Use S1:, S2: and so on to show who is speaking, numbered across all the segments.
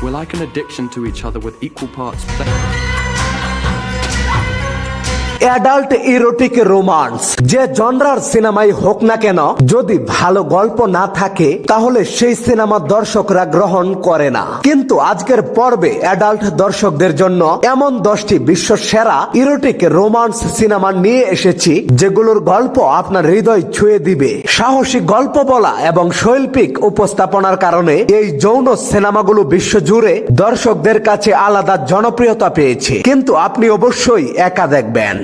S1: We're like an addiction to each other with equal parts.
S2: Adult erotic romance যে জনরার সিনেমাই হোক না কেন, যদি ভালো গল্প না থাকে তাহলে সেই সিনেমা দর্শকরা গ্রহণ করে না। কিন্তু আজকের পর্বে অ্যাডাল্ট দর্শকদের জন্য এমন 10টি বিশ্ব সেরা ইরোটিক রোমান্স সিনেমা নিয়ে এসেছি যেগুলোর গল্প আপনার হৃদয় ছুঁয়ে দিবে। সাহসী গল্প বলা এবং শৈল্পিক উপস্থাপনার কারণে এই যৌন সিনেমাগুলো বিশ্বজুড়ে দর্শকদের কাছে আলাদা জনপ্রিয়তা পেয়েছে। কিন্তু আপনি অবশ্যই একা দেখবেন।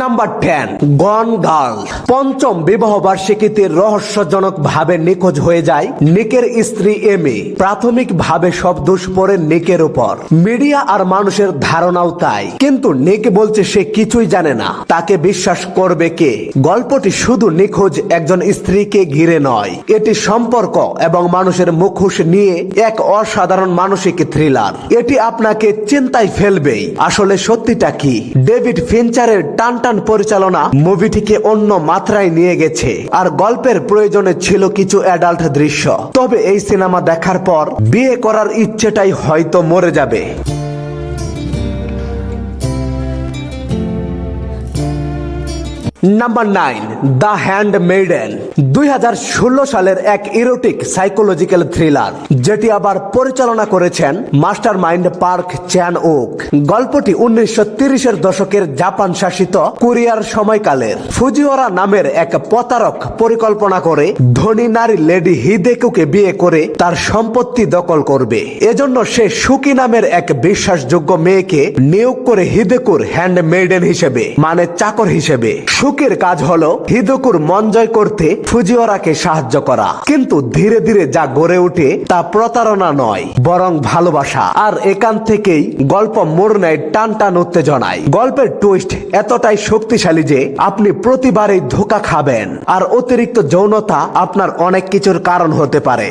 S2: নাম্বার 10, গন গার্ল। পঞ্চম বিবাহ বার্ষিকীতে রহস্যজনক ভাবে নিখোঁজ হয়ে যায় নিকের স্ত্রী এমি। প্রাথমিক ভাবে সব দোষ পড়ে নিকের উপর, মিডিয়া আর মানুষের ধারণাও তাই। কিন্তু নিক বলছে সে কিছুই জানে না। তাকে বিশ্বাস করবে কে? গল্পটি শুধু নিখোঁজ একজন স্ত্রীকে ঘিরে নয়, এটি সম্পর্ক এবং মানুষের মুখোশ নিয়ে এক অসাধারণ মানসিক থ্রিলার। এটি আপনাকে চিন্তায় ফেলবেই। আসলে সত্যিটা কি? ডেভিড ফিঞ্চারের টানটান পরিচালনা মুভিটিকে অন্য মাত্রায় নিয়ে গেছে, আর গল্পের প্রয়োজনে ছিল কিছু অ্যাডাল্ট দৃশ্য। তবে এই সিনেমা দেখার পর বিয়ে করার ইচ্ছেটাই হয়তো মরে যাবে। Number 9, the হ্যান্ডমেইডেন। 2016 সালের এক ইরোটিক সাইকোলজিক্যাল থ্রিলার, যেটি আবার পরিচালনা করেছেন মাস্টার মাইন্ড পার্ক চ্যান ওক। গল্পটি 1930-এর দশকের জাপান শাসিত কোরিয়ার সময়কালের। ফুজিওরা নামের এক প্রতারক পরিকল্পনা করে ধনী নারী লেডি হিদেকুকে বিয়ে করে তার সম্পত্তি দখল করবে। এজন্য সে সুকি নামের এক বিশ্বাসযোগ্য মেয়েকে নিয়োগ করে হিদেকুর হ্যান্ডমেইডেন হিসেবে, মানে চাকর হিসেবে। সুকির কাজ হলো হিদেকুর মন জয় করতে ফুজিওরাকে সাহায্য করা। কিন্তু ধীরে ধীরে যা গড়ে ওঠে তা প্রতারণা নয়, বরং ভালোবাসা। আর এখান থেকেই গল্প মোড় নেয় টান টান উত্তেজনায়। গল্পের টুইস্ট এতটাই শক্তিশালী যে আপনি প্রতিবারই ধোঁকা খাবেন, আর অতিরিক্ত যৌনতা আপনার অনেক কিছুর কারণ হতে পারে।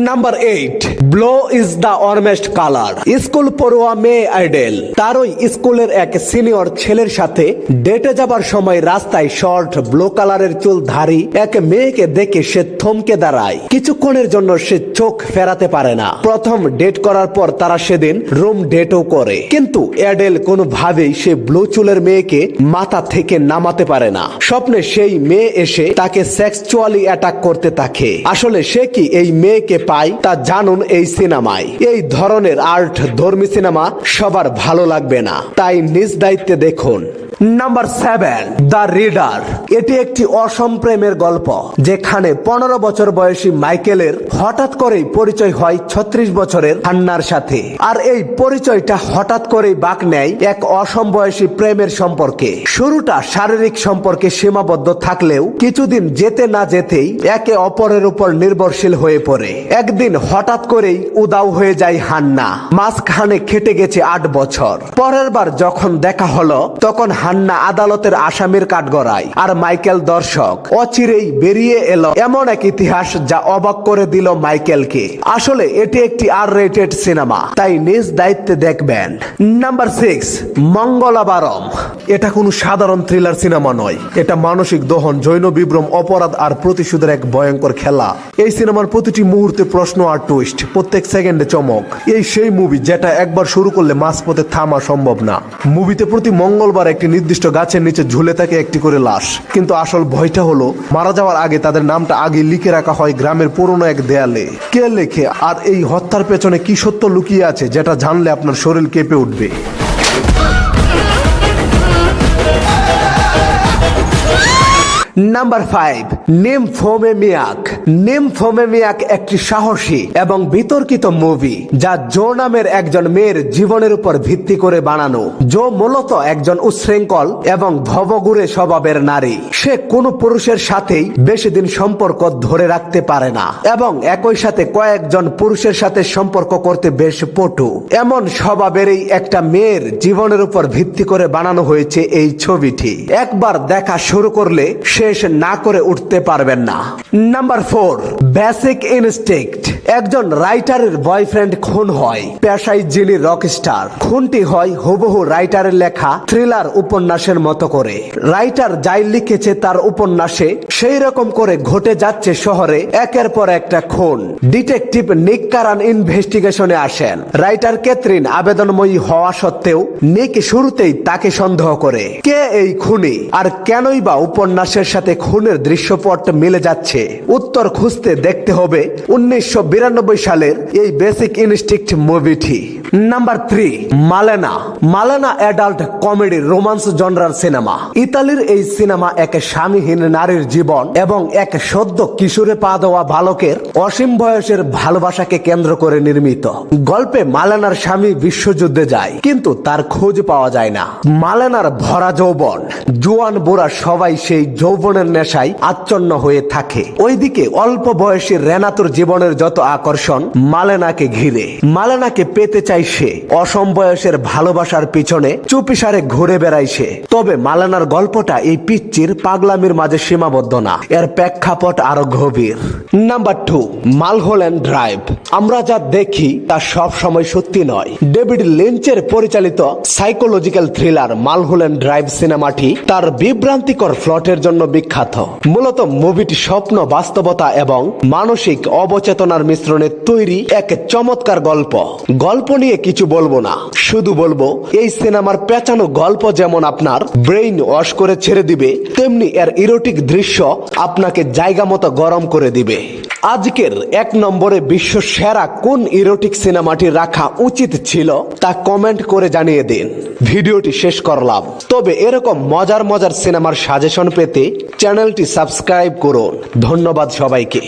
S2: Number 8, blue is the warmest colour. School পড়ুয়া মেয়ে আইডেল তারই স্কুলের এক সিনিয়র ছেলের সাথে ডেটে যাবার সময় রাস্তায় শর্ট ব্লু কালারের চুল ধারী এক মেয়েকে দেখে সে থমকে দাঁড়ায়। কিছুক্ষণের জন্য সে চোখ ফেরাতে পারে না। প্রথম ডেট করার পর তারা সেদিন রুম ডেটও করে, কিন্তু অ্যাডেল কোনোভাবেই সে ব্লু চুলের মেয়েকে মাথা থেকে নামাতে পারে না। স্বপ্নে সেই মেয়ে এসে তাকে সেক্সুয়ালি অ্যাটাক করতে থাকে। আসলে সে কি এই মেয়েকে পায় তা জানুন এই সিনেমায়। এই ধরনের আর্ট ধর্মী সিনেমা সবার ভালো লাগবে না, তাই নিজ দায়িত্বে দেখুন। Number 7, the reader. এটি একটি অসম প্রেমের গল্প, যেখানে 15 বছর বয়সী মাইকেলের হঠাৎ করেই পরিচয় হয় 36 বছরের হান্নার সাথে। আর এই পরিচয়টা হঠাৎ করেই বাঁক নেয় এক অসম বয়সী প্রেমের সম্পর্কে। শুরুটা শারীরিক সম্পর্কে সীমাবদ্ধ থাকলেও কিছুদিন যেতে না যেতেই একে অপরের উপর নির্ভরশীল হয়ে পড়ে। একদিন হঠাৎ করেই উদাও হয়ে যায় হান্না। মাঝখানে কেটে গেছে 8 বছর। পরের বার যখন দেখা হলো তখন হান্না আদালতের আসামির কাঠগড়ায়, আর মাইকেল দর্শক। অচিরেই বেরিয়ে এলো এমন এক ইতিহাস যা অবাক করে দিল মাইকেলকে। আসলে এটি একটি আর-রেটেড সিনেমা, তাই নিজ দায়িত্বে দেখবেন। নাম্বার 6, মঙ্গলাবারম। এটা কোনো সাধারণ থ্রিলার সিনেমা নয়, এটা মানসিক দহন, জৈন বিভ্রম, অপরাধ আর প্রতিশোধের এক ভয়ঙ্কর খেলা। এই সিনেমার প্রতিটি মুহূর্তে প্রশ্ন আর টুইস্ট, প্রত্যেক সেকেন্ডে চমক। এই সেই মুভি যেটা একবার শুরু করলে মাঝপথে থামা সম্ভব না। মুভিতে প্রতি মঙ্গলবার একটি নির্দিষ্ট গাছের নিচে ঝুলে থাকে একটি করে লাশ, কিন্তু আসল ভয়টা হলো মারা যাওয়ার আগে তাদের নামটা আগে লিখে রাখা হয় গ্রামের পুরনো এক দেয়ালে। কে লেখে, আর এই হত্যার পেছনে কি সত্য লুকিয়ে আছে যেটা জানলে আপনার শরীর কেঁপে উঠবে। নাম্বার 5, নিমফোমেমিয়াক। নিমফোমেমিয়াক একটি সাহসী এবং বিতর্কিত মুভি, যা জো নামের একজন মেয়ের জীবনের উপর ভিত্তি করে বানানো। জো মূলত একজন উচ্ছৃঙ্খল এবং ভবঘুরে স্বভাবের নারী। সে কোনো পুরুষের সাথেই বেশি দিন সম্পর্ক ধরে রাখতে পারে না এবং একই সাথে কয়েকজন পুরুষের সাথে সম্পর্ক করতে বেশ পটু। এমন স্বভাবেরই একটা মেয়ের জীবনের উপর ভিত্তি করে বানানো হয়েছে এই ছবিটি। একবার দেখা শুরু করলে শেষ না করে উঠতে পারবেন না। Number 4, basic instinct. একজন রাইটারের বয়ফ্রেন্ড খুন হয়, পেশায় যিনি রকস্টার। খুনটি হয় হুবহু রাইটারের লেখা থ্রিলার উপন্যাসের মতো করে। রাইটার যাই লিখেছে তার উপন্যাসে সেই রকম করে ঘটে যাচ্ছে শহরে একের পর একটা খুন। ডিটেকটিভ নিক কারান ইনভেস্টিগেশনে আসেন। রাইটার ক্যাথরিন আবেদনময়ী হওয়া সত্ত্বেও নিক শুরুতেই তাকে সন্দেহ করে। কে এই খুনি আর কেনই বা উপন্যাসের সাথে খুনের দৃশ্যপট মিলে যাচ্ছে? উত্তর খুঁজতে দেখতে হবে 1992 সালের এই বেসিক ইনস্টিংক্ট মুভিটি। Number 3, Malena. Malena adult comedy romance জনরার সিনেমা। ইতালির এই সিনেমা এক স্বামীহীন নারীর জীবন এবং এক সদ্য কিশোরে পা দেওয়া বালকের অসীম বয়সের ভালোবাসাকে কেন্দ্র করে নির্মিত। গল্পে মালেনার স্বামী বিশ্বযুদ্ধে যায়, কিন্তু তার খোঁজ পাওয়া যায় না। মালেনার ভরা যৌবন, জোয়ান বুড়া সবাই সেই যৌবনের নেশায় আচ্ছন্ন হয়ে থাকে। ওইদিকে অল্প বয়সী রেনাতুর জীবনের যত আকর্ষণ মালেনাকে ঘিরে। মালেনাকে পেতে চাই সে, অসম বয়সের ভালোবাসার পিছনে চুপিসারে ঘুরে বেড়ায় সে। তবে মালেনার গল্পটা এই পিচ্চির পাগলামির মাঝে সীমাবদ্ধ না, এর প্রেক্ষাপট আরো গভীর। Number 2, Mulholland drive. আমরা যা দেখি তা সব সময় সত্যি নয়। ডেভিড লিঞ্চের পরিচালিত সাইকোলজিক্যাল থ্রিলার মালহোল্যান্ড ড্রাইভ সিনেমাটি তার বিভ্রান্তিকর প্লটের জন্য বিখ্যাত। মূলত মুভিটি স্বপ্ন, বাস্তবতা এবং মানসিক অবচেতনার মিশ্রণে তৈরি এক চমৎকার গল্প। গল্প নিয়ে কিছু বলবো না, শুধু বলবো এই সিনেমার পেঁচানো গল্প যেমন আপনার ব্রেইন ওয়াশ করে ছেড়ে দিবে, তেমনি এর ইরোটিক দৃশ্য আপনাকে জায়গা মতো গরম করে দিবে। আজকের 1 নম্বরে বিশ্ব সেরা কোন ইরোটিক সিনেমাটি রাখা উচিত ছিল তা কমেন্ট করে জানিয়ে দিন। ভিডিওটি শেষ করলাম, তবে এরকম মজার মজার সিনেমার সাজেশন পেতে চ্যানেলটি সাবস্ক্রাইব করুন। ধন্যবাদ সবাইকে।